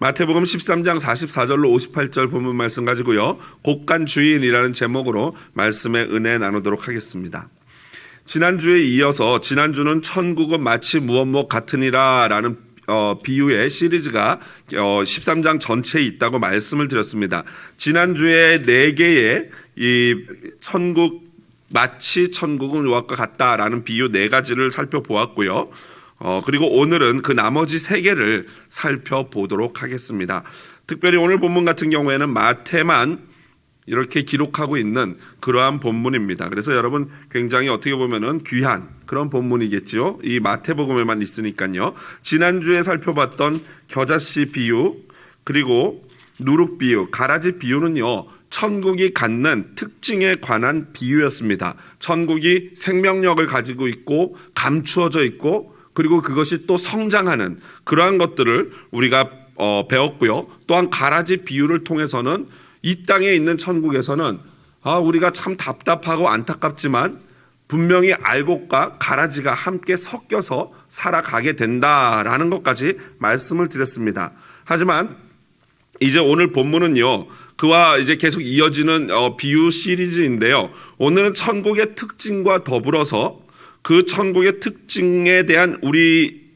마태복음 13장 44절로 58절 본문 말씀 가지고요, 곡간 주인이라는 제목으로 말씀의 은혜 나누도록 하겠습니다. 지난주에 이어서 지난주는 천국은 마치 무엇 같으니라 라는 비유의 시리즈가 13장 전체에 있다고 말씀을 드렸습니다. 지난주에 4개의 이 마치 천국은 무엇과 같다라는 비유 4가지를 살펴보았고요. 그리고 오늘은 그 나머지 3개를 살펴보도록 하겠습니다. 특별히 오늘 본문 같은 경우에는 마태만 이렇게 기록하고 있는 그러한 본문입니다. 그래서 여러분 굉장히 어떻게 보면은 귀한 그런 본문이겠죠. 이 마태복음에만 있으니까요. 지난주에 살펴봤던 겨자씨 비유, 그리고 누룩 비유, 가라지 비유는요, 천국이 갖는 특징에 관한 비유였습니다. 천국이 생명력을 가지고 있고 감추어져 있고, 그리고 그것이 또 성장하는 그러한 것들을 우리가 배웠고요. 또한 가라지 비유를 통해서는 이 땅에 있는 천국에서는 우리가 참 답답하고 안타깝지만 분명히 알곡과 가라지가 함께 섞여서 살아가게 된다라는 것까지 말씀을 드렸습니다. 하지만 이제 오늘 본문은요, 그와 이제 계속 이어지는 비유 시리즈인데요, 오늘은 천국의 특징과 더불어서 그 천국의 특징에 대한 우리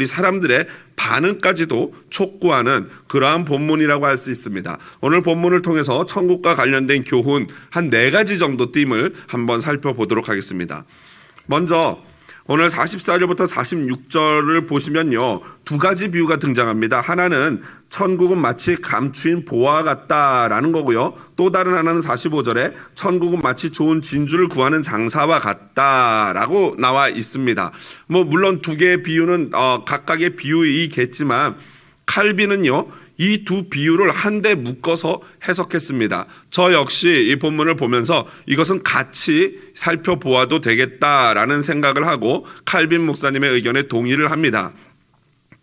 사람들의 반응까지도 촉구하는 그러한 본문이라고 할 수 있습니다. 오늘 본문을 통해서 천국과 관련된 교훈 한 4가지 정도 띠을 한번 살펴보도록 하겠습니다. 먼저 오늘 44절부터 46절을 보시면요, 2가지 비유가 등장합니다. 하나는 천국은 마치 감추인 보화 같다라는 거고요. 또 다른 하나는 45절에 천국은 마치 좋은 진주를 구하는 장사와 같다라고 나와 있습니다. 물론 2개의 비유는 각각의 비유이겠지만 칼빈은요, 이 2 비유를 한데 묶어서 해석했습니다. 저 역시 이 본문을 보면서 이것은 같이 살펴보아도 되겠다라는 생각을 하고 칼빈 목사님의 의견에 동의를 합니다.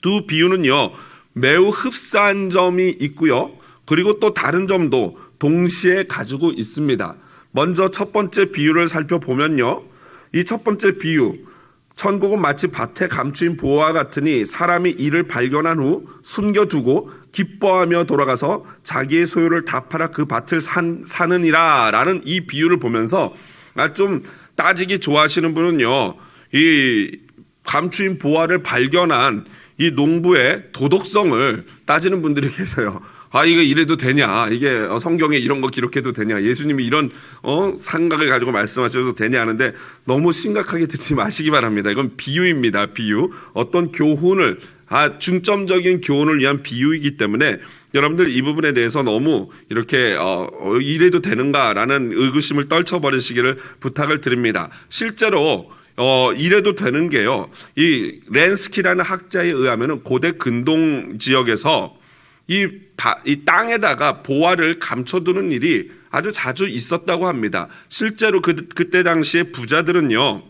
2 비유는요, 매우 흡사한 점이 있고요, 그리고 또 다른 점도 동시에 가지고 있습니다. 먼저 첫 번째 비유를 살펴보면요, 이 첫 번째 비유, 천국은 마치 밭에 감추인 보화 같으니 사람이 이를 발견한 후 숨겨두고 기뻐하며 돌아가서 자기의 소유를 다 팔아 그 밭을 사느니라 라는 이 비유를 보면서 좀 따지기 좋아하시는 분은요, 이 감추인 보화를 발견한 이 농부의 도덕성을 따지는 분들이 계세요. 이거 이래도 되냐, 이게 성경에 이런 거 기록해도 되냐, 예수님이 이런 생각을 가지고 말씀하셔도 되냐 하는데 너무 심각하게 듣지 마시기 바랍니다. 이건 비유입니다. 비유. 어떤 교훈을, 중점적인 교훈을 위한 비유이기 때문에 여러분들 이 부분에 대해서 너무 이렇게 이래도 되는가라는 의구심을 떨쳐버리시기를 부탁을 드립니다. 실제로 이래도 되는 게요, 이 렌스키라는 학자에 의하면 고대 근동 지역에서 이 땅에다가 보화를 감춰두는 일이 아주 자주 있었다고 합니다. 실제로 그때 당시에 부자들은요,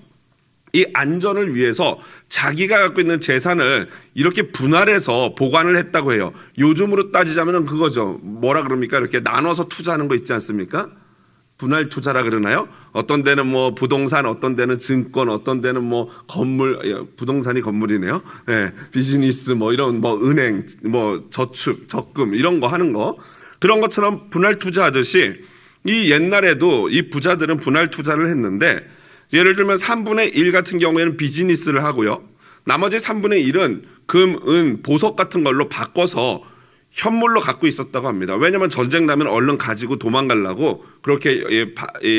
이 안전을 위해서 자기가 갖고 있는 재산을 이렇게 분할해서 보관을 했다고 해요. 요즘으로 따지자면 그거죠. 뭐라 그럽니까? 이렇게 나눠서 투자하는 거 있지 않습니까? 분할 투자라 그러나요? 어떤 데는 부동산, 어떤 데는 증권, 어떤 데는 건물, 부동산이 건물이네요. 네, 비즈니스, 이런 은행, 저축, 적금 이런 거 하는 거, 그런 것처럼 분할 투자하듯이 이 옛날에도 이 부자들은 분할 투자를 했는데, 예를 들면 3분의 1 같은 경우에는 비즈니스를 하고요, 나머지 3분의 1은 금, 은, 보석 같은 걸로 바꿔서 현물로 갖고 있었다고 합니다. 왜냐하면 전쟁 나면 얼른 가지고 도망가려고 그렇게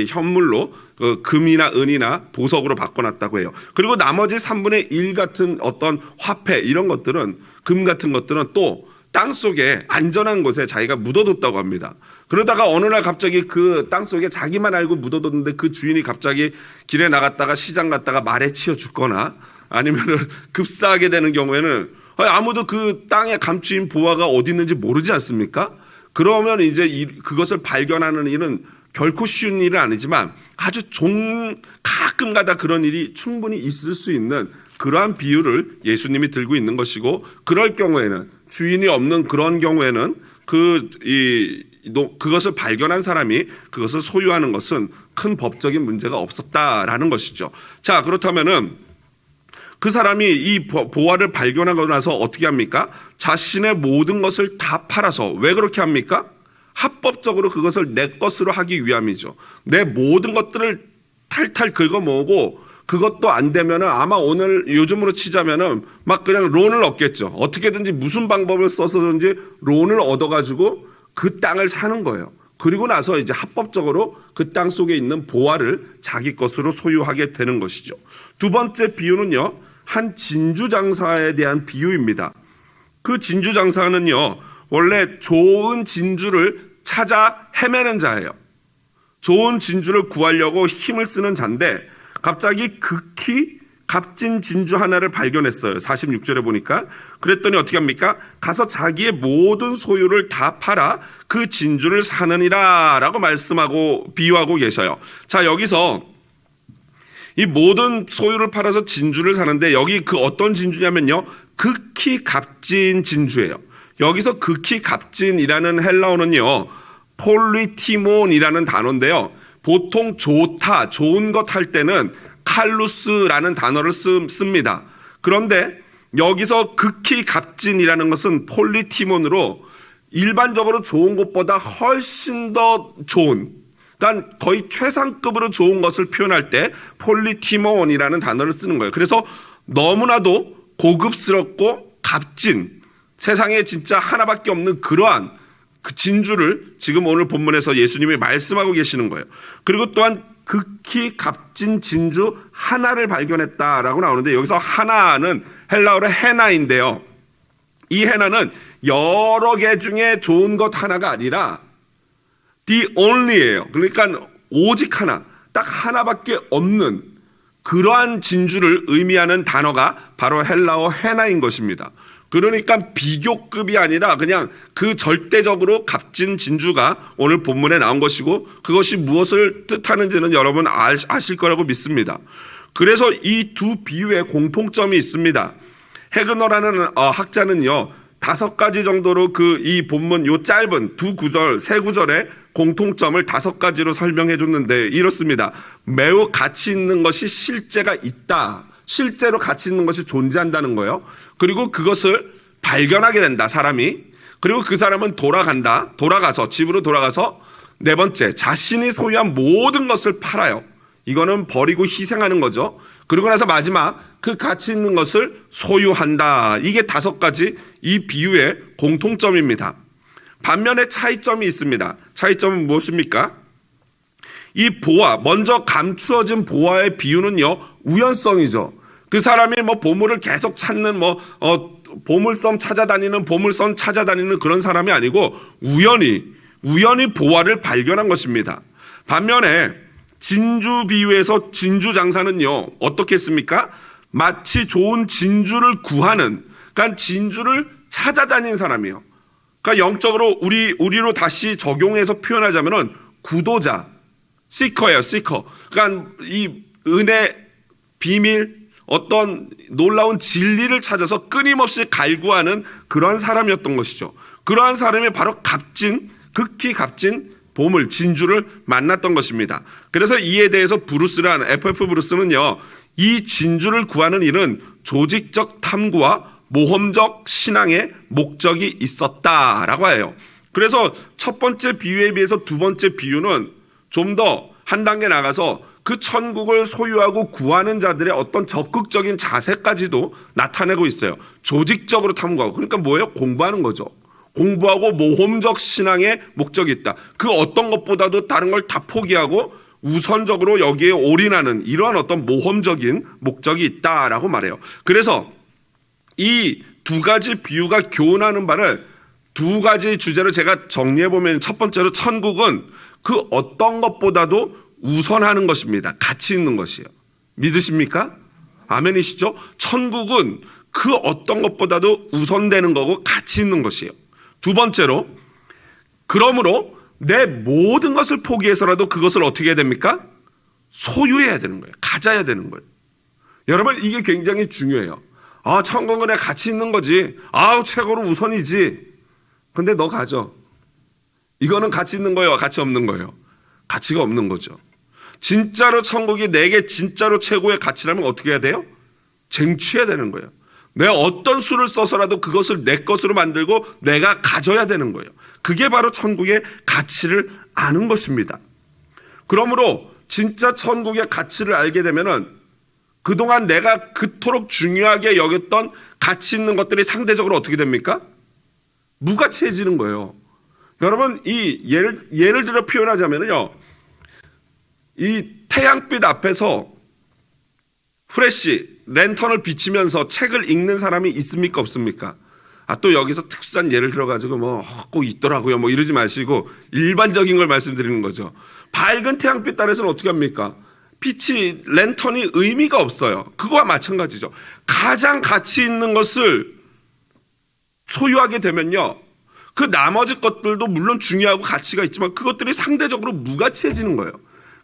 현물로 금이나 은이나 보석으로 바꿔놨다고 해요. 그리고 나머지 3분의 1 같은 어떤 화폐 이런 것들은, 금 같은 것들은 또 땅속에 안전한 곳에 자기가 묻어뒀다고 합니다. 그러다가 어느 날 갑자기 그 땅속에 자기만 알고 묻어뒀는데 그 주인이 갑자기 길에 나갔다가 시장 갔다가 말에 치여 죽거나 아니면 급사하게 되는 경우에는 아무도 그 땅에 감추인 보화가 어디 있는지 모르지 않습니까? 그러면 이제 그것을 발견하는 일은 결코 쉬운 일은 아니지만 아주 가끔가다 그런 일이 충분히 있을 수 있는 그러한 비유를 예수님이 들고 있는 것이고, 그럴 경우에는, 주인이 없는 그런 경우에는 그것을 발견한 사람이 그것을 소유하는 것은 큰 법적인 문제가 없었다라는 것이죠. 자, 그렇다면은 그 사람이 이 보화를 발견하고 나서 어떻게 합니까? 자신의 모든 것을 다 팔아서, 왜 그렇게 합니까? 합법적으로 그것을 내 것으로 하기 위함이죠. 내 모든 것들을 탈탈 긁어 모으고, 그것도 안 되면은 아마 오늘 요즘으로 치자면은 막 그냥 론을 얻겠죠. 어떻게든지 무슨 방법을 써서든지 론을 얻어가지고 그 땅을 사는 거예요. 그리고 나서 이제 합법적으로 그 땅 속에 있는 보화를 자기 것으로 소유하게 되는 것이죠. 두 번째 비유는요, 한 진주 장사에 대한 비유입니다. 그 진주 장사는요, 원래 좋은 진주를 찾아 헤매는 자예요. 좋은 진주를 구하려고 힘을 쓰는 자인데 갑자기 극히 값진 진주 하나를 발견했어요. 46절에 보니까. 그랬더니 어떻게 합니까? 가서 자기의 모든 소유를 다 팔아 그 진주를 사느니라 라고 말씀하고 비유하고 계셔요. 자, 여기서 이 모든 소유를 팔아서 진주를 사는데 여기 그 어떤 진주냐면요, 극히 값진 진주예요. 여기서 극히 값진이라는 헬라어는요, 폴리티몬이라는 단어인데요, 보통 좋다, 좋은 것 할 때는 칼루스라는 단어를 씁니다. 그런데 여기서 극히 값진이라는 것은 폴리티몬으로 일반적으로 좋은 것보다 훨씬 더 좋은, 그러니까 거의 최상급으로 좋은 것을 표현할 때 폴리티몬이라는 단어를 쓰는 거예요. 그래서 너무나도 고급스럽고 값진, 세상에 진짜 하나밖에 없는 그러한 그 진주를 지금 오늘 본문에서 예수님이 말씀하고 계시는 거예요. 그리고 또한 극히 값진 진주 하나를 발견했다라고 나오는데 여기서 하나는 헬라어로 헤나인데요. 이 헤나는 여러 개 중에 좋은 것 하나가 아니라 the only예요. 그러니까 오직 하나, 딱 하나밖에 없는 그러한 진주를 의미하는 단어가 바로 헬라어 헤나인 것입니다. 그러니까 비교급이 아니라 그냥 그 절대적으로 값진 진주가 오늘 본문에 나온 것이고, 그것이 무엇을 뜻하는지는 여러분 아실 거라고 믿습니다. 그래서 이 두 비유에 공통점이 있습니다. 헤그너라는 학자는요, 5가지 정도로 그 이 본문 요 짧은 두 구절, 세 구절의 공통점을 5가지로 설명해 줬는데 이렇습니다. 매우 가치 있는 것이 실제가 있다. 실제로 가치 있는 것이 존재한다는 거예요. 그리고 그것을 발견하게 된다, 사람이. 그리고 그 사람은 돌아가서 집으로 돌아가서 네 번째, 자신이 소유한 모든 것을 팔아요. 이거는 버리고 희생하는 거죠. 그리고 나서 마지막, 그 가치 있는 것을 소유한다. 이게 5가지 이 비유의 공통점입니다. 반면에 차이점이 있습니다. 차이점은 무엇입니까? 이 보화, 먼저 감추어진 보화의 비유는요, 우연성이죠. 그 사람이 뭐 보물을 계속 찾는 보물섬 찾아다니는 그런 사람이 아니고 우연히 보화를 발견한 것입니다. 반면에 진주 비유에서 진주 장사는요, 어떻게 했습니까? 마치 좋은 진주를 구하는, 그러니까 진주를 찾아다니는 사람이에요. 그러니까 영적으로 우리로 다시 적용해서 표현하자면은 구도자, 시커예요, 시커. 그러니까 이 은혜, 비밀, 어떤 놀라운 진리를 찾아서 끊임없이 갈구하는 그러한 사람이었던 것이죠. 그러한 사람이 바로 극히 값진 보물, 진주를 만났던 것입니다. 그래서 이에 대해서 FF 브루스는요, 이 진주를 구하는 일은 조직적 탐구와 모험적 신앙의 목적이 있었다라고 해요. 그래서 첫 번째 비유에 비해서 두 번째 비유는 좀 더 한 단계 나가서 그 천국을 소유하고 구하는 자들의 어떤 적극적인 자세까지도 나타내고 있어요. 조직적으로 탐구하고. 그러니까 뭐예요? 공부하는 거죠. 공부하고 모험적 신앙의 목적이 있다. 그 어떤 것보다도 다른 걸 다 포기하고 우선적으로 여기에 올인하는 이러한 어떤 모험적인 목적이 있다라고 말해요. 그래서 이 2가지 비유가 교훈하는 바를 2가지 주제로 제가 정리해보면, 첫 번째로 천국은 그 어떤 것보다도 우선하는 것입니다. 가치 있는 것이에요. 믿으십니까? 아멘이시죠? 천국은 그 어떤 것보다도 우선되는 거고 가치 있는 것이에요. 두 번째로, 그러므로 내 모든 것을 포기해서라도 그것을 어떻게 해야 됩니까? 소유해야 되는 거예요. 가져야 되는 거예요. 여러분, 이게 굉장히 중요해요. 천국은 내 가치 있는 거지. 최고로 우선이지. 근데 너 가져. 이거는 가치 있는 거예요? 가치 없는 거예요? 가치가 없는 거죠. 진짜로 천국이 내게 진짜로 최고의 가치라면 어떻게 해야 돼요? 쟁취해야 되는 거예요. 내 어떤 수를 써서라도 그것을 내 것으로 만들고 내가 가져야 되는 거예요. 그게 바로 천국의 가치를 아는 것입니다. 그러므로 진짜 천국의 가치를 알게 되면은 그동안 내가 그토록 중요하게 여겼던 가치 있는 것들이 상대적으로 어떻게 됩니까? 무가치해지는 거예요. 여러분, 이 예를 들어 표현하자면요, 이 태양빛 앞에서 프레시 랜턴을 비치면서 책을 읽는 사람이 있습니까, 없습니까? 또 여기서 특수한 예를 들어가지고 꼭 있더라고요, 이러지 마시고 일반적인 걸 말씀드리는 거죠. 밝은 태양빛 아래서는 어떻게 합니까? 빛이, 랜턴이 의미가 없어요. 그거와 마찬가지죠. 가장 가치 있는 것을 소유하게 되면요, 그 나머지 것들도 물론 중요하고 가치가 있지만 그것들이 상대적으로 무가치해지는 거예요.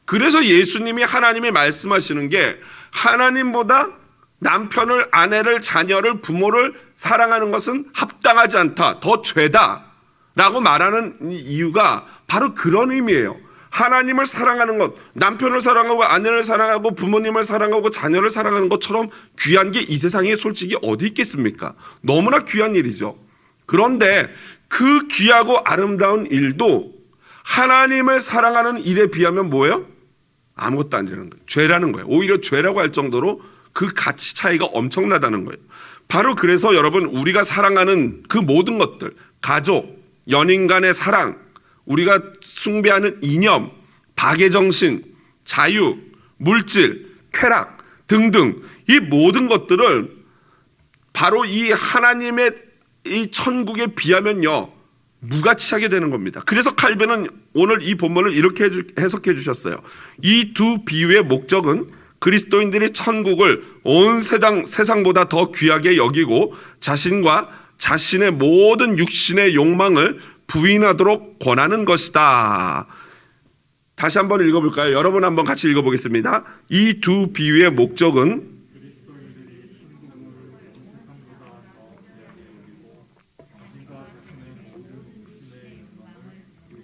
그래서 예수님이, 하나님이 말씀하시는 게 하나님보다 남편을, 아내를, 자녀를, 부모를 사랑하는 것은 합당하지 않다, 더 죄다 라고 말하는 이유가 바로 그런 의미예요. 하나님을 사랑하는 것, 남편을 사랑하고 아내를 사랑하고 부모님을 사랑하고 자녀를 사랑하는 것처럼 귀한 게 이 세상에 솔직히 어디 있겠습니까? 너무나 귀한 일이죠. 그런데 그 귀하고 아름다운 일도 하나님을 사랑하는 일에 비하면 뭐예요? 아무것도 아니라는 거예요. 죄라는 거예요. 오히려 죄라고 할 정도로 그 가치 차이가 엄청나다는 거예요. 바로 그래서 여러분, 우리가 사랑하는 그 모든 것들, 가족, 연인 간의 사랑, 우리가 숭배하는 이념, 박애정신, 자유, 물질, 쾌락 등등, 이 모든 것들을 바로 이 하나님의 이 천국에 비하면요, 무가치하게 되는 겁니다. 그래서 칼빈은 오늘 이 본문을 이렇게 해석해 주셨어요. 이 두 비유의 목적은 그리스도인들이 천국을 온 세상보다 더 귀하게 여기고 자신과 자신의 모든 육신의 욕망을 부인하도록 권하는 것이다. 다시 한번 읽어볼까요? 여러분 한번 같이 읽어보겠습니다. 이 두 비유의 목적은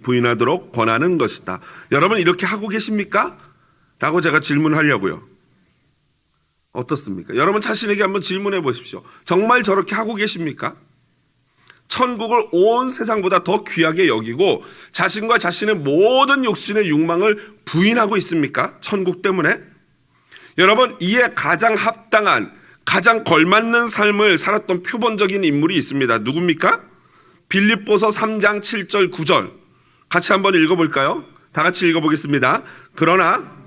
부인하도록 권하는 것이다. 여러분 이렇게 하고 계십니까? 라고 제가 질문하려고요. 어떻습니까? 여러분 자신에게 한번 질문해 보십시오. 정말 저렇게 하고 계십니까? 천국을 온 세상보다 더 귀하게 여기고 자신과 자신의 모든 욕심의 욕망을 부인하고 있습니까? 천국 때문에? 여러분, 이에 가장 합당한, 가장 걸맞는 삶을 살았던 표본적인 인물이 있습니다. 누굽니까? 빌립보서 3장 7절 9절 같이 한번 읽어볼까요? 다 같이 읽어보겠습니다. 그러나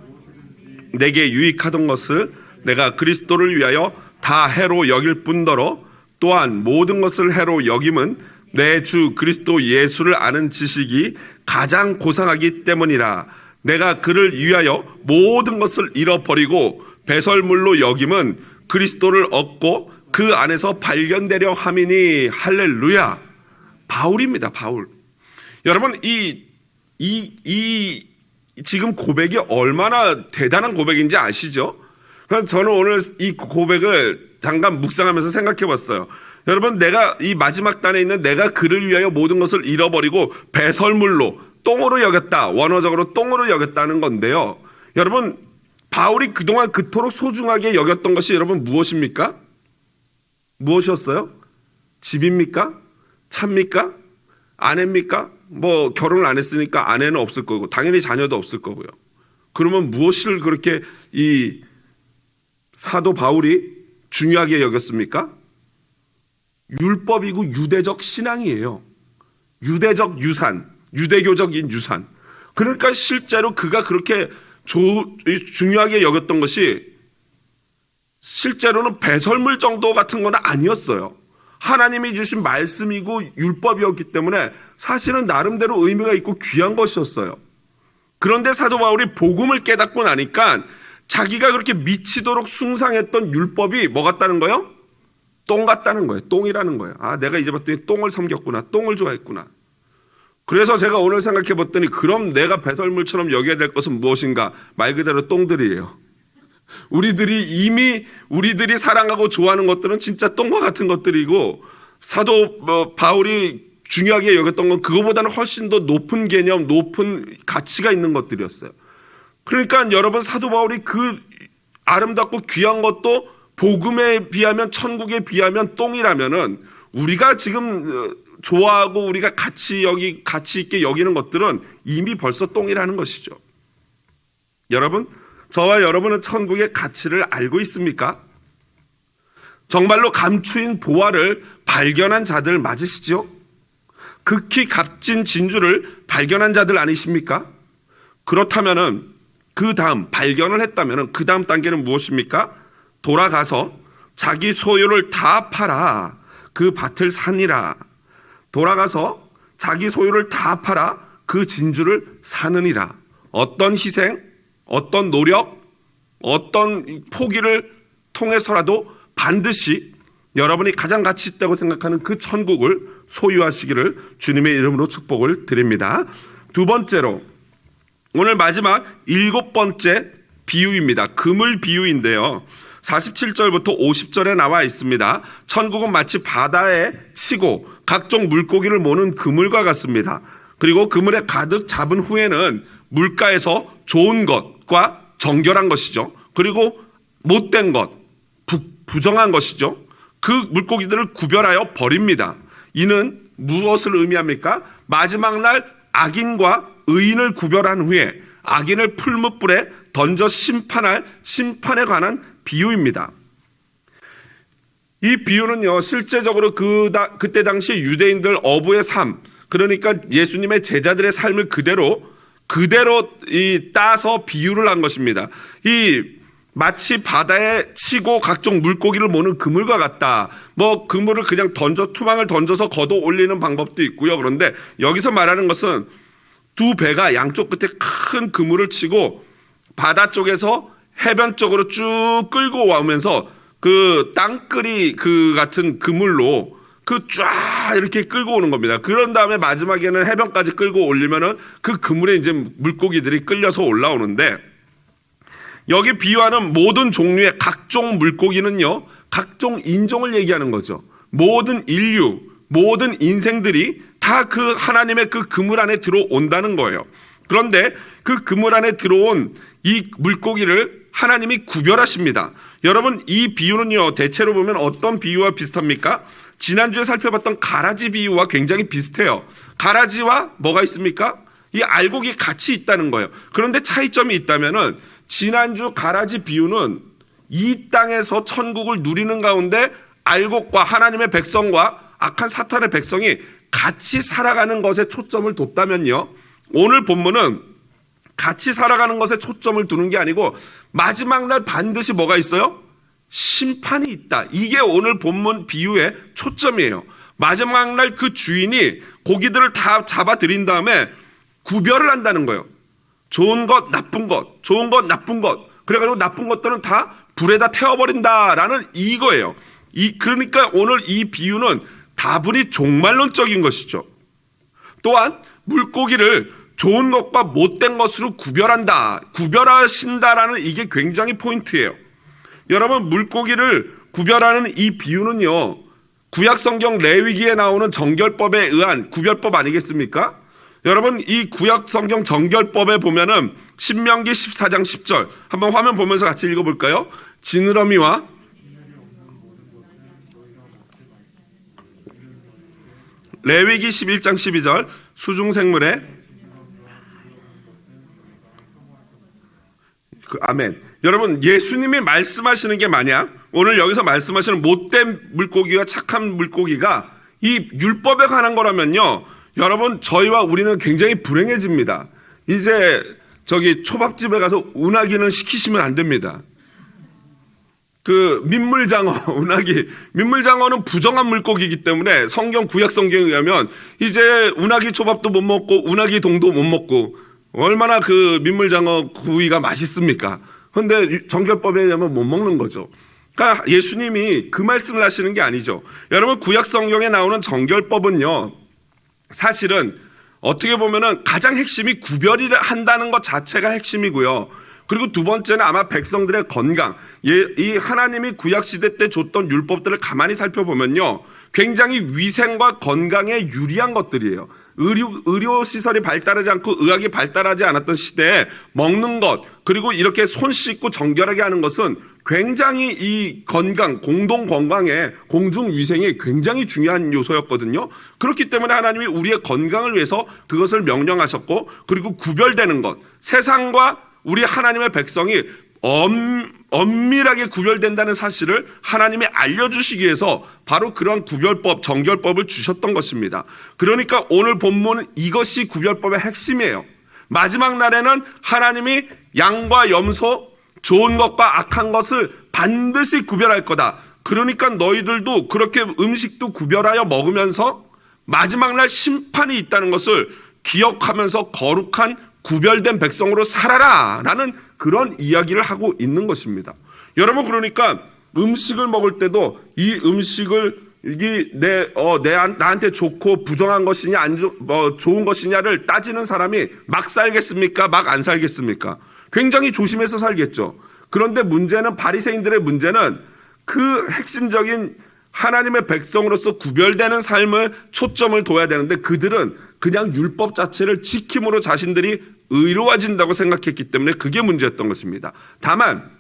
내게 유익하던 것을 내가 그리스도를 위하여 다 해로 여길 뿐더러 또한 모든 것을 해로 여김은 내 주 그리스도 예수를 아는 지식이 가장 고상하기 때문이라. 내가 그를 위하여 모든 것을 잃어버리고 배설물로 여김은 그리스도를 얻고 그 안에서 발견되려 함이니. 할렐루야. 바울입니다. 바울. 여러분 이 지금 고백이 얼마나 대단한 고백인지 아시죠? 그래서 저는 오늘 이 고백을 잠깐 묵상하면서 생각해 봤어요. 여러분, 내가 이 마지막 단에 있는 내가 그를 위하여 모든 것을 잃어버리고 배설물로, 똥으로 여겼다. 원어적으로 똥으로 여겼다는 건데요. 여러분, 바울이 그동안 그토록 소중하게 여겼던 것이 여러분 무엇입니까? 무엇이었어요? 집입니까? 차입니까? 아내입니까? 결혼을 안 했으니까 아내는 없을 거고 당연히 자녀도 없을 거고요. 그러면 무엇을 그렇게 이 사도 바울이 중요하게 여겼습니까? 율법이고 유대적 신앙이에요. 유대적 유산, 유대교적인 유산. 그러니까 실제로 그가 그렇게 중요하게 여겼던 것이 실제로는 배설물 정도 같은 건 아니었어요. 하나님이 주신 말씀이고 율법이었기 때문에 사실은 나름대로 의미가 있고 귀한 것이었어요. 그런데 사도 바울이 복음을 깨닫고 나니까 자기가 그렇게 미치도록 숭상했던 율법이 뭐 같다는 거예요? 똥 같다는 거예요. 똥이라는 거예요. 내가 이제 봤더니 똥을 섬겼구나. 똥을 좋아했구나. 그래서 제가 오늘 생각해 봤더니 그럼 내가 배설물처럼 여겨야 될 것은 무엇인가? 말 그대로 똥들이에요. 우리들이 사랑하고 좋아하는 것들은 진짜 똥과 같은 것들이고 사도 바울이 중요하게 여겼던 건 그거보다는 훨씬 더 높은 개념, 높은 가치가 있는 것들이었어요. 그러니까 여러분 사도 바울이 그 아름답고 귀한 것도 복음에 비하면, 천국에 비하면 똥이라면은 우리가 지금 좋아하고 우리가 가치 있게 여기는 것들은 이미 벌써 똥이라는 것이죠. 여러분, 저와 여러분은 천국의 가치를 알고 있습니까? 정말로 감추인 보화를 발견한 자들 맞으시죠? 극히 값진 진주를 발견한 자들 아니십니까? 그렇다면은 그 다음 발견을 했다면은 그 다음 단계는 무엇입니까? 돌아가서 자기 소유를 다 팔아 그 밭을 사니라. 돌아가서 자기 소유를 다 팔아 그 진주를 사느니라. 어떤 희생, 어떤 노력, 어떤 포기를 통해서라도 반드시 여러분이 가장 가치 있다고 생각하는 그 천국을 소유하시기를 주님의 이름으로 축복을 드립니다. 두 번째로, 오늘 마지막 7번째 비유입니다. 그물 비유인데요. 47절부터 50절에 나와 있습니다. 천국은 마치 바다에 치고 각종 물고기를 모는 그물과 같습니다. 그리고 그물에 가득 잡은 후에는 물가에서 좋은 것과 정결한 것이죠. 그리고 못된 것, 부정한 것이죠. 그 물고기들을 구별하여 버립니다. 이는 무엇을 의미합니까? 마지막 날 악인과 의인을 구별한 후에 악인을 풀무불에 던져 심판할 심판에 관한 비유입니다. 이 비유는요, 실제적으로 그때 당시 유대인들 어부의 삶, 그러니까 예수님의 제자들의 삶을 그대로 따서 비유를 한 것입니다. 마치 바다에 치고 각종 물고기를 모는 그물과 같다. 그물을 그냥 투망을 던져서 걷어 올리는 방법도 있고요. 그런데 여기서 말하는 것은 두 배가 양쪽 끝에 큰 그물을 치고 바다 쪽에서 해변 쪽으로 쭉 끌고 와오면서 그 땅끌이 같은 그물로 쫙 이렇게 끌고 오는 겁니다. 그런 다음에 마지막에는 해변까지 끌고 올리면은 그 그물에 이제 물고기들이 끌려서 올라오는데, 여기 비유하는 모든 종류의 각종 물고기는요, 각종 인종을 얘기하는 거죠. 모든 인류, 모든 인생들이 다 그 하나님의 그 그물 안에 들어온다는 거예요. 그런데 그 그물 안에 들어온 이 물고기를 하나님이 구별하십니다. 여러분, 이 비유는요, 대체로 보면 어떤 비유와 비슷합니까? 지난주에 살펴봤던 가라지 비유와 굉장히 비슷해요. 가라지와 뭐가 있습니까? 이 알곡이 같이 있다는 거예요. 그런데 차이점이 있다면은, 지난주 가라지 비유는 이 땅에서 천국을 누리는 가운데 알곡과 하나님의 백성과 악한 사탄의 백성이 같이 살아가는 것에 초점을 뒀다면요, 오늘 본문은 같이 살아가는 것에 초점을 두는 게 아니고 마지막 날 반드시 뭐가 있어요? 심판이 있다. 이게 오늘 본문 비유의 초점이에요. 마지막 날 그 주인이 고기들을 다 잡아들인 다음에 구별을 한다는 거예요. 좋은 것, 나쁜 것, 좋은 것, 나쁜 것. 그래가지고 나쁜 것들은 다 불에다 태워버린다라는 이거예요. 그러니까 오늘 이 비유는 다분히 종말론적인 것이죠. 또한 물고기를 좋은 것과 못된 것으로 구별하신다라는 이게 굉장히 포인트예요. 여러분, 물고기를 구별하는 이 비유는요, 구약성경 레위기에 나오는 정결법에 의한 구별법 아니겠습니까? 여러분, 이 구약성경 정결법에 보면은 신명기 14장 10절 한번 화면 보면서 같이 읽어볼까요? 지느러미와 레위기 11장 12절 수중생물의 아멘. 여러분, 예수님이 말씀하시는 게 만약 오늘 여기서 말씀하시는 못된 물고기와 착한 물고기가 이 율법에 관한 거라면요, 여러분, 저희와 우리는 굉장히 불행해집니다. 이제 초밥집에 가서 운하기는 시키시면 안 됩니다. 민물장어, 민물장어는 부정한 물고기이기 때문에 성경, 구약 성경에 의하면 이제 운하기 초밥도 못 먹고 운하기 동도 못 먹고, 얼마나 민물장어 구이가 맛있습니까? 그런데 정결법에 의하면 못 먹는 거죠. 그러니까 예수님이 그 말씀을 하시는 게 아니죠. 여러분, 구약 성경에 나오는 정결법은요, 사실은 어떻게 보면은 가장 핵심이 구별을 한다는 것 자체가 핵심이고요. 그리고 두 번째는 아마 백성들의 건강, 이 하나님이 구약시대 때 줬던 율법들을 가만히 살펴보면요, 굉장히 위생과 건강에 유리한 것들이에요. 의료시설이 발달하지 않고 의학이 발달하지 않았던 시대에 먹는 것, 그리고 이렇게 손 씻고 정결하게 하는 것은 굉장히 이 건강, 공동 건강에 공중 위생이 굉장히 중요한 요소였거든요. 그렇기 때문에 하나님이 우리의 건강을 위해서 그것을 명령하셨고, 그리고 구별되는 것, 세상과 우리 하나님의 백성이 엄밀하게 구별된다는 사실을 하나님이 알려주시기 위해서 바로 그런 구별법, 정결법을 주셨던 것입니다. 그러니까 오늘 본문은 이것이 구별법의 핵심이에요. 마지막 날에는 하나님이 양과 염소, 좋은 것과 악한 것을 반드시 구별할 거다. 그러니까 너희들도 그렇게 음식도 구별하여 먹으면서 마지막 날 심판이 있다는 것을 기억하면서 거룩한 구별된 백성으로 살아라 라는 그런 이야기를 하고 있는 것입니다. 여러분, 그러니까 음식을 먹을 때도 이 음식을 이게 나한테 좋고 부정한 것이냐 좋은 것이냐를 따지는 사람이 막 살겠습니까? 막 안 살겠습니까? 굉장히 조심해서 살겠죠. 그런데 문제는, 바리새인들의 문제는 그 핵심적인 하나님의 백성으로서 구별되는 삶을 초점을 둬야 되는데, 그들은 그냥 율법 자체를 지킴으로 자신들이 의로워진다고 생각했기 때문에 그게 문제였던 것입니다. 다만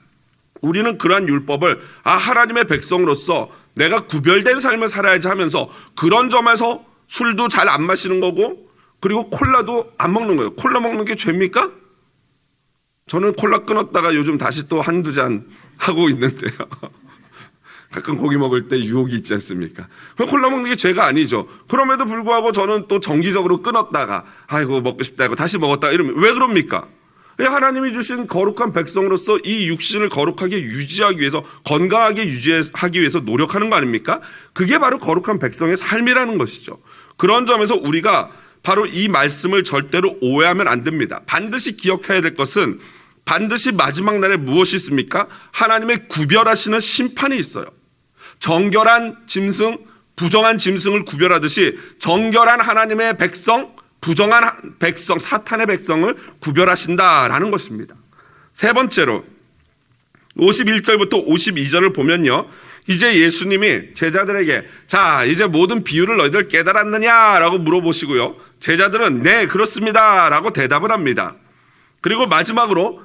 우리는 그러한 율법을 하나님의 백성으로서 내가 구별된 삶을 살아야지 하면서 그런 점에서 술도 잘 안 마시는 거고, 그리고 콜라도 안 먹는 거예요. 콜라 먹는 게 죄입니까? 저는 콜라 끊었다가 요즘 다시 또 한두 잔 하고 있는데요. 가끔 고기 먹을 때 유혹이 있지 않습니까? 콜라 먹는 게 죄가 아니죠. 그럼에도 불구하고 저는 또 정기적으로 끊었다가 아이고 먹고 싶다 하고 다시 먹었다가 이러면 왜 그럽니까? 하나님이 주신 거룩한 백성으로서 이 육신을 거룩하게 유지하기 위해서, 건강하게 유지하기 위해서 노력하는 거 아닙니까? 그게 바로 거룩한 백성의 삶이라는 것이죠. 그런 점에서 우리가 바로 이 말씀을 절대로 오해하면 안 됩니다. 반드시 기억해야 될 것은, 반드시 마지막 날에 무엇이 있습니까? 하나님의 구별하시는 심판이 있어요. 정결한 짐승, 부정한 짐승을 구별하듯이 정결한 하나님의 백성, 부정한 백성, 사탄의 백성을 구별하신다라는 것입니다. 세 번째로 51절부터 52절을 보면요, 이제 예수님이 제자들에게 자, 이제 모든 비유를 너희들 깨달았느냐라고 물어보시고요, 제자들은 네, 그렇습니다 라고 대답을 합니다. 그리고 마지막으로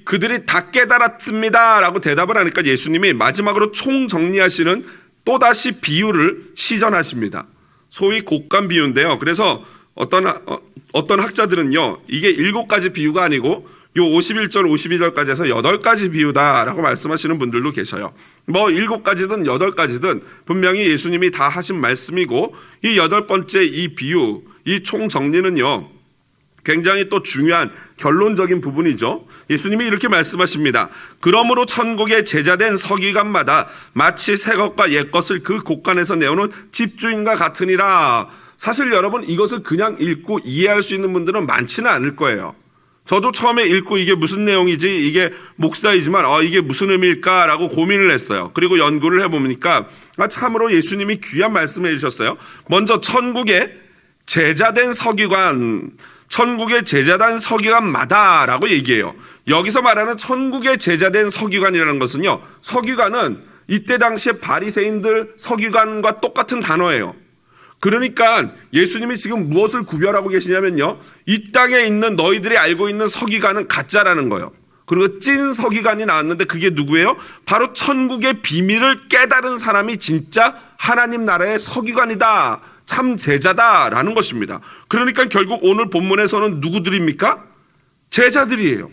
그들이 다 깨달았습니다 라고 대답을 하니까 예수님이 마지막으로 총정리하시는 또다시 비유를 시전하십니다. 소위 곶감 비유인데요. 그래서 어떤 학자들은요, 이게 7가지 비유가 아니고 요 51절 52절까지 해서 8가지 비유다라고 말씀하시는 분들도 계셔요. 7가지든 8가지든 분명히 예수님이 다 하신 말씀이고, 이 8번째 이 비유, 이 총정리는요 굉장히 또 중요한 결론적인 부분이죠. 예수님이 이렇게 말씀하십니다. 그러므로 천국에 제자된 서기관마다 마치 새 것과 옛 것을 그 곳간에서 내오는 집주인과 같으니라. 사실 여러분, 이것을 그냥 읽고 이해할 수 있는 분들은 많지는 않을 거예요. 저도 처음에 읽고 이게 무슨 내용이지, 이게 목사이지만 이게 무슨 의미일까라고 고민을 했어요. 그리고 연구를 해보니까 참으로 예수님이 귀한 말씀을 해주셨어요. 먼저 천국에 제자된 서기관, 천국의 제자된 서기관마다라고 얘기해요. 여기서 말하는 천국의 제자된 서기관이라는 것은요, 서기관은 이때 당시에 바리새인들 서기관과 똑같은 단어예요. 그러니까 예수님이 지금 무엇을 구별하고 계시냐면요, 이 땅에 있는 너희들이 알고 있는 서기관은 가짜라는 거예요. 그리고 찐 서기관이 나왔는데 그게 누구예요? 바로 천국의 비밀을 깨달은 사람이 진짜 하나님 나라의 서기관이다, 참 제자다라는 것입니다. 그러니까 결국 오늘 본문에서는 누구들입니까? 제자들이에요.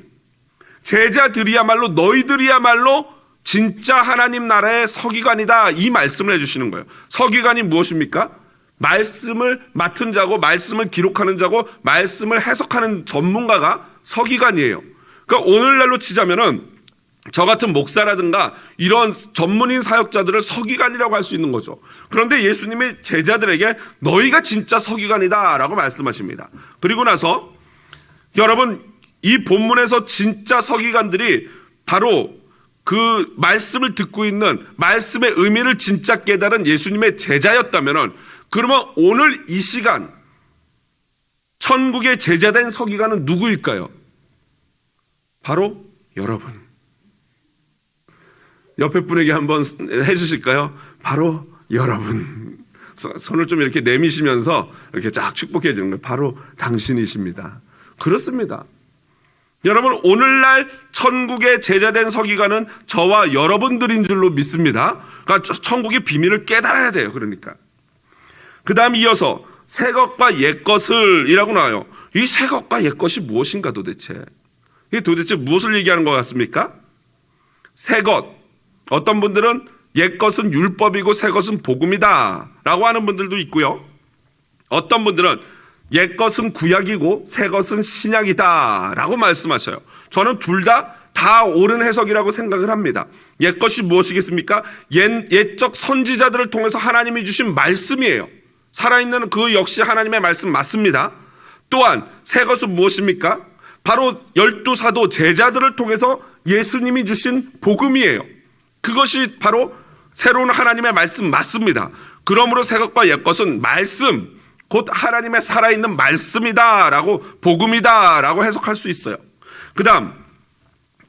제자들이야말로, 너희들이야말로 진짜 하나님 나라의 서기관이다, 이 말씀을 해주시는 거예요. 서기관이 무엇입니까? 말씀을 맡은 자고, 말씀을 기록하는 자고, 말씀을 해석하는 전문가가 서기관이에요. 그러니까 오늘날로 치자면은 저 같은 목사라든가 이런 전문인 사역자들을 서기관이라고 할 수 있는 거죠. 그런데 예수님이 제자들에게 너희가 진짜 서기관이다 라고 말씀하십니다. 그리고 나서 여러분, 이 본문에서 진짜 서기관들이 바로 그 말씀을 듣고 있는, 말씀의 의미를 진짜 깨달은 예수님의 제자였다면은, 그러면 오늘 이 시간 천국의 제자된 서기관은 누구일까요? 바로 여러분. 옆에 분에게 한번 해주실까요? 바로 여러분. 손을 좀 이렇게 내미시면서 이렇게 쫙 축복해 주는 거예요. 바로 당신이십니다. 그렇습니다. 여러분, 오늘날 천국의 제자된 서기관은 저와 여러분들인 줄로 믿습니다. 그러니까 천국의 비밀을 깨달아야 돼요. 그러니까 그 다음 이어서 새 것과 옛 것을 이라고 나와요. 이 새 것과 옛 것이 무엇인가 도대체? 이게 도대체 무엇을 얘기하는 것 같습니까? 새 것, 어떤 분들은 옛 것은 율법이고 새 것은 복음이다 라고 하는 분들도 있고요. 어떤 분들은 옛 것은 구약이고 새 것은 신약이다 라고 말씀하셔요. 저는 둘 다 옳은 해석이라고 생각을 합니다. 옛 것이 무엇이겠습니까? 옛적 선지자들을 통해서 하나님이 주신 말씀이에요. 살아있는 그 역시 하나님의 말씀 맞습니다. 또한 새 것은 무엇입니까? 바로 12사도 제자들을 통해서 예수님이 주신 복음이에요. 그것이 바로 새로운 하나님의 말씀 맞습니다. 그러므로 새 것과 옛 것은 말씀, 곧 하나님의 살아있는 말씀이다라고, 복음이다라고 해석할 수 있어요. 그 다음,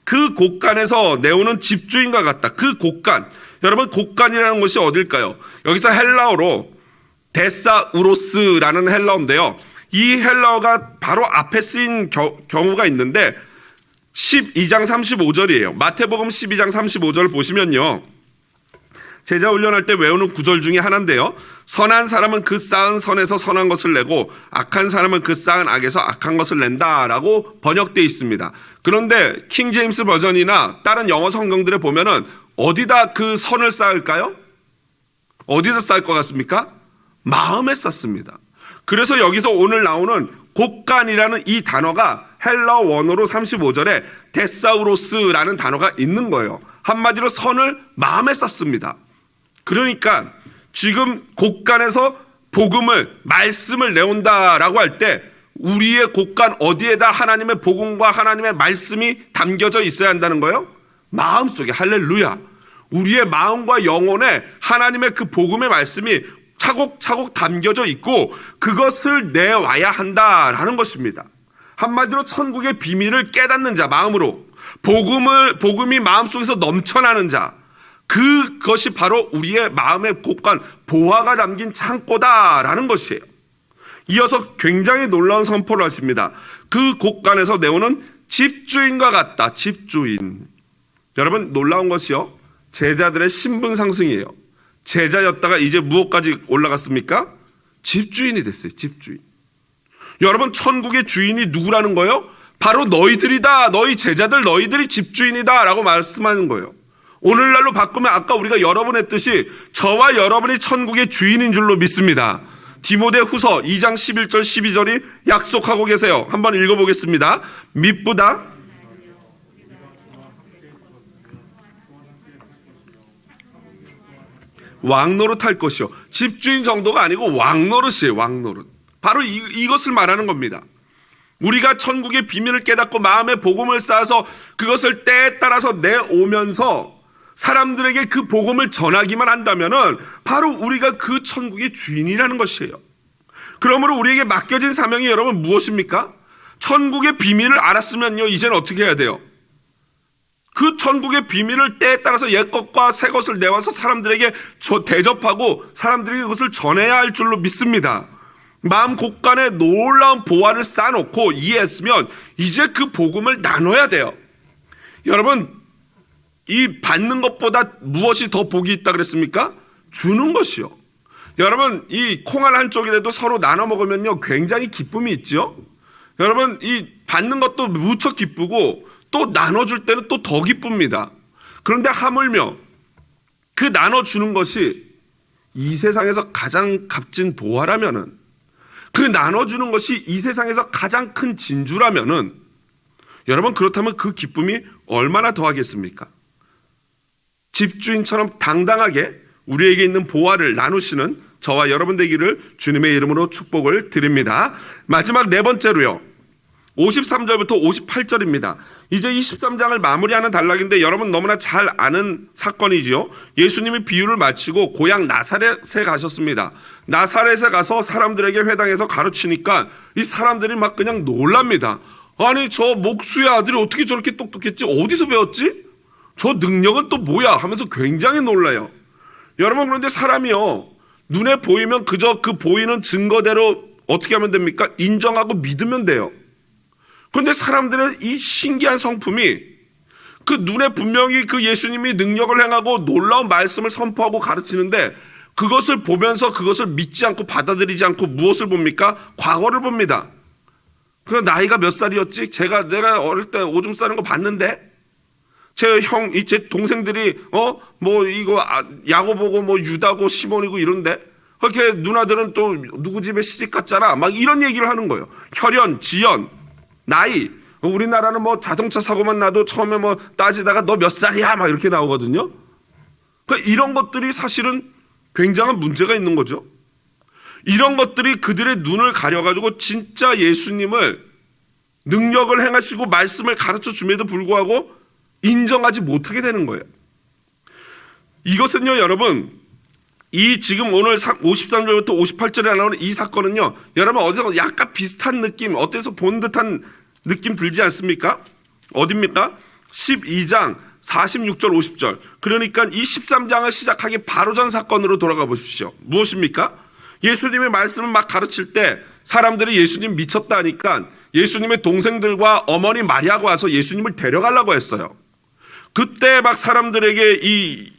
그 곳간에서 내오는 집주인과 같다. 그 곳간, 여러분 곳간이라는 것이 어딜까요? 여기서 헬라어로 데사우로스라는 헬라어인데요. 이 헬라어가 바로 앞에 쓰인 경우가 있는데 12장 35절이에요. 마태복음 12장 35절 보시면요. 제자 훈련할 때 외우는 구절 중에 하나인데요. 선한 사람은 그 쌓은 선에서 선한 것을 내고 악한 사람은 그 쌓은 악에서 악한 것을 낸다라고 번역되어 있습니다. 그런데 킹 제임스 버전이나 다른 영어 성경들에 보면은 어디다 그 선을 쌓을까요? 어디서 쌓을 것 같습니까? 마음에 쌓습니다. 그래서 여기서 오늘 나오는 곳간이라는 이 단어가 헬라어 원어로 35절에 데사우로스라는 단어가 있는 거예요. 한마디로 선을 마음에 쌓습니다. 그러니까 지금 곳간에서 복음을, 말씀을 내온다라고 할 때 우리의 곳간 어디에다 하나님의 복음과 하나님의 말씀이 담겨져 있어야 한다는 거예요? 마음속에. 할렐루야. 우리의 마음과 영혼에 하나님의 그 복음의 말씀이 차곡차곡 담겨져 있고 그것을 내와야 한다라는 것입니다. 한마디로 천국의 비밀을 깨닫는 자, 마음으로 복음이 마음속에서 넘쳐나는 자, 그것이 바로 우리의 마음의 곳간, 보화가 담긴 창고다라는 것이에요. 이어서 굉장히 놀라운 선포를 하십니다. 그 곳간에서 내오는 집주인과 같다. 집주인. 여러분 놀라운 것이요, 제자들의 신분 상승이에요. 제자였다가 이제 무엇까지 올라갔습니까? 집주인이 됐어요. 집주인. 여러분 천국의 주인이 누구라는 거예요? 바로 너희들이다. 너희 제자들, 너희들이 집주인이다 라고 말씀하는 거예요. 오늘날로 바꾸면 아까 우리가 여러 번 했듯이 저와 여러분이 천국의 주인인 줄로 믿습니다. 디모데후서 2장 11절 12절이 약속하고 계세요. 한번 읽어보겠습니다. mit보다 왕노릇할 것이요. 집주인 정도가 아니고 왕노릇이에요. 왕노릇. 바로 이것을 말하는 겁니다. 우리가 천국의 비밀을 깨닫고 마음의 복음을 쌓아서 그것을 때에 따라서 내오면서 사람들에게 그 복음을 전하기만 한다면은 바로 우리가 그 천국의 주인이라는 것이에요. 그러므로 우리에게 맡겨진 사명이 여러분 무엇입니까? 천국의 비밀을 알았으면요, 이제는 어떻게 해야 돼요? 그 천국의 비밀을 때에 따라서 옛 것과 새 것을 내와서 사람들에게 대접하고 사람들에게 그것을 전해야 할 줄로 믿습니다. 마음 곳간에 놀라운 보화를 쌓아놓고 이해했으면 이제 그 복음을 나눠야 돼요. 여러분, 이 받는 것보다 무엇이 더 복이 있다 그랬습니까? 주는 것이요. 여러분, 이 콩알 한 쪽이라도 서로 나눠 먹으면요 굉장히 기쁨이 있죠. 여러분, 이 받는 것도 무척 기쁘고 또 나눠줄 때는 또 더 기쁩니다. 그런데 하물며 그 나눠주는 것이 이 세상에서 가장 값진 보화라면은, 그 나눠주는 것이 이 세상에서 가장 큰 진주라면은, 여러분 그렇다면 그 기쁨이 얼마나 더하겠습니까? 집주인처럼 당당하게 우리에게 있는 보화를 나누시는 저와 여러분 되기를 주님의 이름으로 축복을 드립니다. 마지막 네 번째로요, 53절부터 58절입니다. 이제 23장을 마무리하는 단락인데 여러분 너무나 잘 아는 사건이지요. 예수님이 비유를 마치고 고향 나사렛에 가셨습니다. 나사렛에 가서 사람들에게 회당에서 가르치니까 이 사람들이 막 그냥 놀랍니다. 아니, 저 목수의 아들이 어떻게 저렇게 똑똑했지? 어디서 배웠지? 저 능력은 또 뭐야? 하면서 굉장히 놀라요. 여러분, 그런데 사람이요, 눈에 보이면 그저 그 보이는 증거대로 어떻게 하면 됩니까? 인정하고 믿으면 돼요. 그런데 사람들의 이 신기한 성품이 그 눈에 분명히 그 예수님이 능력을 행하고 놀라운 말씀을 선포하고 가르치는데 그것을 보면서 그것을 믿지 않고 받아들이지 않고 무엇을 봅니까? 과거를 봅니다. 그 나이가 몇 살이었지? 내가 어릴 때 오줌 싸는 거 봤는데 제 동생들이 야고보고 유다고 시몬이고 이런데 그렇게 누나들은 또 누구 집에 시집 갔잖아. 막 이런 얘기를 하는 거예요. 혈연, 지연, 나이. 우리나라는 자동차 사고만 나도 처음에 따지다가 너 몇 살이야? 막 이렇게 나오거든요. 그러니까 이런 것들이 사실은 굉장한 문제가 있는 거죠. 이런 것들이 그들의 눈을 가려가지고 진짜 예수님을 능력을 행하시고 말씀을 가르쳐 줌에도 불구하고 인정하지 못하게 되는 거예요. 이것은요, 여러분, 이 지금 오늘 53절부터 58절에 나오는 이 사건은요, 여러분 어디서 약간 비슷한 느낌, 어디서 본 듯한 느낌 들지 않습니까? 어딥니까? 12장 46절 50절. 그러니까 이 13장을 시작하기 바로 전 사건으로 돌아가 보십시오. 무엇입니까? 예수님의 말씀을 막 가르칠 때 사람들이 예수님 미쳤다 하니까 예수님의 동생들과 어머니 마리아가 와서 예수님을 데려가려고 했어요. 그때 막 사람들이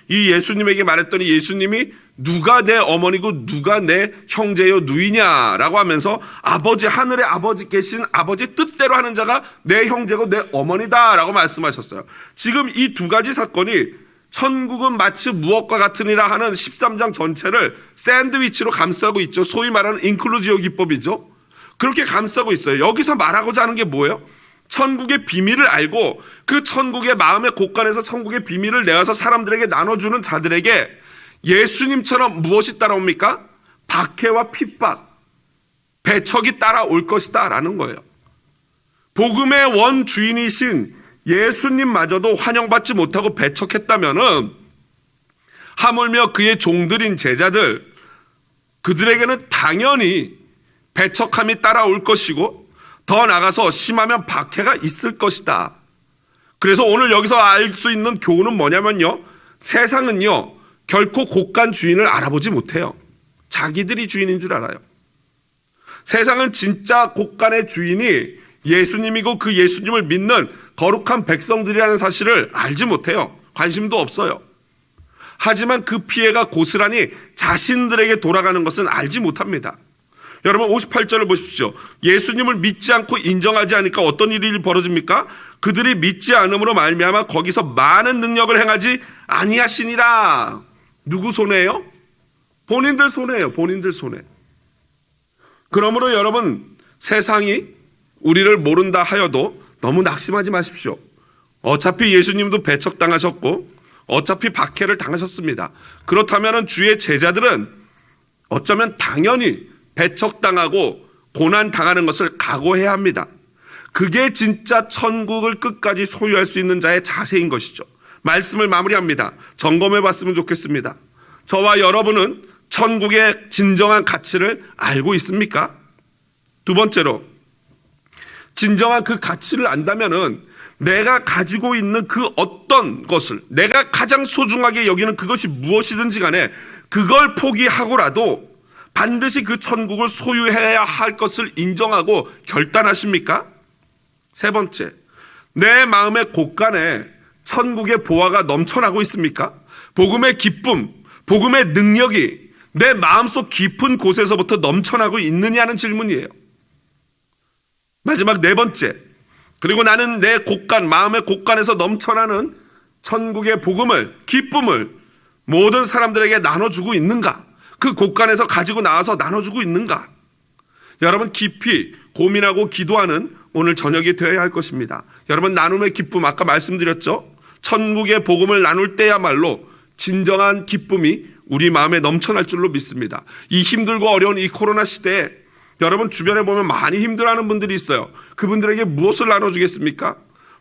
이 예수님에게 말했더니 예수님이 누가 내 어머니고 누가 내 형제요 누이냐라고 하면서 아버지, 하늘에 아버지 계신 아버지 뜻대로 하는 자가 내 형제고 내 어머니다라고 말씀하셨어요. 지금 이 두 가지 사건이 천국은 마치 무엇과 같으니라 하는 13장 전체를 샌드위치로 감싸고 있죠. 소위 말하는 인클루지오 기법이죠. 그렇게 감싸고 있어요. 여기서 말하고자 하는 게 뭐예요? 천국의 비밀을 알고 그 천국의 마음의 곳간에서 천국의 비밀을 내어서 사람들에게 나눠주는 자들에게 예수님처럼 무엇이 따라옵니까? 박해와 핍박, 배척이 따라올 것이다 라는 거예요. 복음의 원주인이신 예수님마저도 환영받지 못하고 배척했다면은 하물며 그의 종들인 제자들, 그들에게는 당연히 배척함이 따라올 것이고 더 나아가서 심하면 박해가 있을 것이다. 그래서 오늘 여기서 알 수 있는 교훈은 뭐냐면요, 세상은요 결코 곳간 주인을 알아보지 못해요. 자기들이 주인인 줄 알아요. 세상은 진짜 곳간의 주인이 예수님이고 그 예수님을 믿는 거룩한 백성들이라는 사실을 알지 못해요. 관심도 없어요. 하지만 그 피해가 고스란히 자신들에게 돌아가는 것은 알지 못합니다. 여러분 58절을 보십시오. 예수님을 믿지 않고 인정하지 않으니까 어떤 일이 벌어집니까? 그들이 믿지 않음으로 말미암아 거기서 많은 능력을 행하지 아니하시니라. 누구 손해예요? 본인들 손해예요. 본인들 손해. 그러므로 여러분, 세상이 우리를 모른다 하여도 너무 낙심하지 마십시오. 어차피 예수님도 배척당하셨고 어차피 박해를 당하셨습니다. 그렇다면 주의 제자들은 어쩌면 당연히 배척당하고 고난당하는 것을 각오해야 합니다. 그게 진짜 천국을 끝까지 소유할 수 있는 자의 자세인 것이죠. 말씀을 마무리합니다. 점검해 봤으면 좋겠습니다. 저와 여러분은 천국의 진정한 가치를 알고 있습니까? 두 번째로, 진정한 그 가치를 안다면은 내가 가지고 있는 그 어떤 것을, 내가 가장 소중하게 여기는 그것이 무엇이든지 간에 그걸 포기하고라도 반드시 그 천국을 소유해야 할 것을 인정하고 결단하십니까? 세 번째, 내 마음의 곳간에 천국의 보화가 넘쳐나고 있습니까? 복음의 기쁨, 복음의 능력이 내 마음속 깊은 곳에서부터 넘쳐나고 있느냐는 질문이에요. 마지막 네 번째, 그리고 나는 내 곳간, 마음의 곳간에서 넘쳐나는 천국의 복음을, 기쁨을 모든 사람들에게 나눠주고 있는가? 그 곳간에서 가지고 나와서 나눠주고 있는가? 여러분 깊이 고민하고 기도하는 오늘 저녁이 되어야 할 것입니다. 여러분 나눔의 기쁨, 아까 말씀드렸죠? 천국의 복음을 나눌 때야말로 진정한 기쁨이 우리 마음에 넘쳐날 줄로 믿습니다. 이 힘들고 어려운 이 코로나 시대에 여러분 주변에 보면 많이 힘들어하는 분들이 있어요. 그분들에게 무엇을 나눠주겠습니까?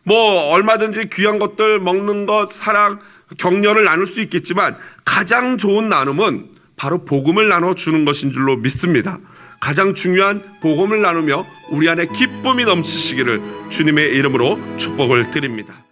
얼마든지 귀한 것들, 먹는 것, 사랑, 격려를 나눌 수 있겠지만 가장 좋은 나눔은 바로 복음을 나눠주는 것인 줄로 믿습니다. 가장 중요한 복음을 나누며 우리 안에 기쁨이 넘치시기를 주님의 이름으로 축복을 드립니다.